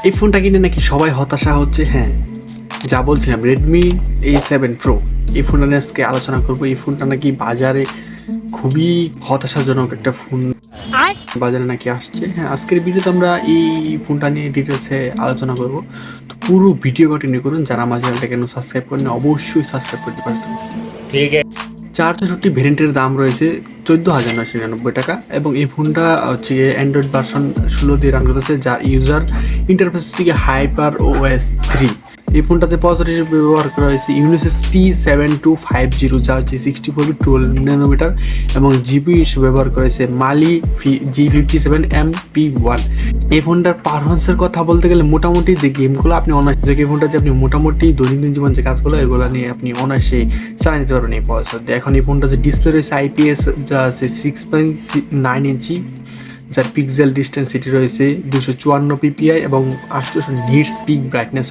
এই ফোনটা কিনে নাকি সবাই হতাশা হচ্ছে। হ্যাঁ, যা বলছিলাম Redmi A7 Pro, এই ফোনটা নিয়ে আজকে আলোচনা করবো। এই ফোনটা নাকি বাজারে খুবই হতাশাজনক একটা ফোন বাজারে নাকি আসছে। হ্যাঁ, আজকের ভিডিওতে আমরা এই ফোনটা নিয়ে ডিটেলসে আলোচনা করবো। তো পুরো ভিডিও কন্টিনিউ করুন। যারা আমার চ্যানেলটা কেন সাবস্ক্রাইব করেন অবশ্যই সাবস্ক্রাইব করতে পারতেন। ঠিক আছে। 464 ভেরিয়েন্টের দাম রয়েছে 14,999 টাকা এবং এই ফোনটা হচ্ছে অ্যান্ড্রয়েড ভার্সন 16 দিয়ে রান করতেছে, যার ইউজার ইন্টারফেস হচ্ছে HyperOS 3। এই ফোনটাতে প্রসেসর হিসেবে ব্যবহার করা হয়েছে ইউনিসেস T7250, যা হচ্ছে 64/12 nm, এবং জিপি হিসেবে ব্যবহার করা হয়েছে মালি G57MP1। এই ফোনটার পারফরমেন্সের কথা বলতে গেলে মোটামুটি যে গেমগুলো আপনি অনায়াসে, যে ফোনটাতে আপনি মোটামুটি দৈনন্দিন জীবন যে কাজগুলো এগুলো নিয়ে আপনি অনায়াসে চালিয়ে নিতে পারবেন এই প্রসেসর দিয়ে। এখন এই ফোনটা যে ডিসপ্লে রয়েছে IPS, যা আছে 6.9 ইঞ্চি, যার পিক্সেল ডিস্টেন্সিটি রয়েছে 254 ppi এবং 800 নিটস পিক ব্রাইটনেস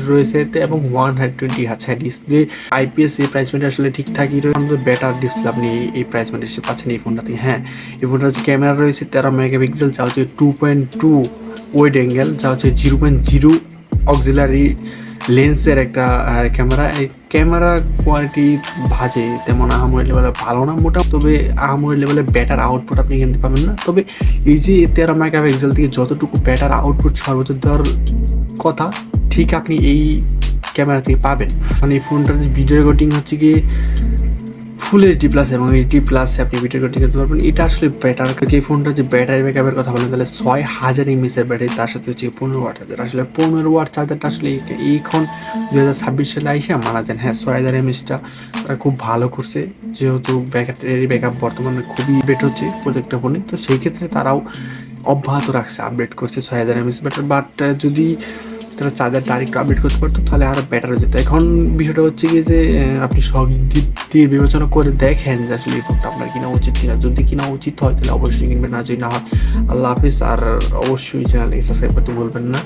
রয়েছে এতে, এবং 120 Hz ডিসপ্লে। IPS এই প্রাইস পয়েন্ট আসলে ঠিকঠাকই রয়েছে, বেটার ডিসপ্লে আপনি এই প্রাইস পয়েন্টে এসে পাচ্ছেন এই ফোনটাতে। হ্যাঁ, এই ফোনটার হচ্ছে ক্যামেরা রয়েছে 13 মেগাপিক্সেল, যা হচ্ছে 2.2 ওয়েড অ্যাঙ্গেল, যা হচ্ছে 0.0 অক্সিলারি লেন্সের একটা ক্যামেরা। এই ক্যামেরা কোয়ালিটি ভাজে তেমন আহামরি লেভেলে ভালো না মোটা, তবে আহামরি লেভেলে বেটার আউটপুট আপনি কিনতে পাবেন না। তবে এই যে 13 মেগাপিক্সেল থেকে যতটুকু বেটার আউটপুট সর্বোচ্চ দেওয়ার কথা, ঠিক আপনি এই ক্যামেরা থেকে পাবেন। মানে এই ফোনটার যে ভিডিও রেকর্ডিং হচ্ছে কি ফুল HD+ এবং HD+ আপনি ভিডিও রেকর্ডিং করতে পারবেন। এটা আসলে বেটার। এই ফোনটা যে ব্যাটারি ব্যাকআপের কথা বলেন তাহলে 6000 mAh ব্যাটারি, তার সাথে হচ্ছে 15 ওয়াট চার্জার। আসলে 15 ওয়াট চার্জারটা আসলে এইখন 2026 সালে আইসা মানা যান। হ্যাঁ, 6000 mAhটা তারা খুব ভালো করছে, যেহেতু ব্যাটারি ব্যাকআপ বর্তমানে খুবই বেট হচ্ছে প্রত্যেকটা ফোনে। তো সেই ক্ষেত্রে তারাও অব্যাহত রাখছে, আপডেট করছে 6000 mAh ব্যাটারি। বাট যদি তারা চার্জারটা আরেকটু আপডেট করতে পারতো তাহলে আরও বেটার হয়ে যেত। এখন বিষয়টা হচ্ছে কি যে আপনি সব দিক দিয়ে বিবেচনা করে দেখেন যে আসলে এই ফোনটা আপনার কিনা উচিত কিনা। যদি কিনা উচিত হয় তাহলে অবশ্যই কিনবেন, না যদি না হয় আল্লাহ হাফিজ। আর অবশ্যই চ্যানেলটি সাবস্ক্রাইব করতে ভুলবেন না।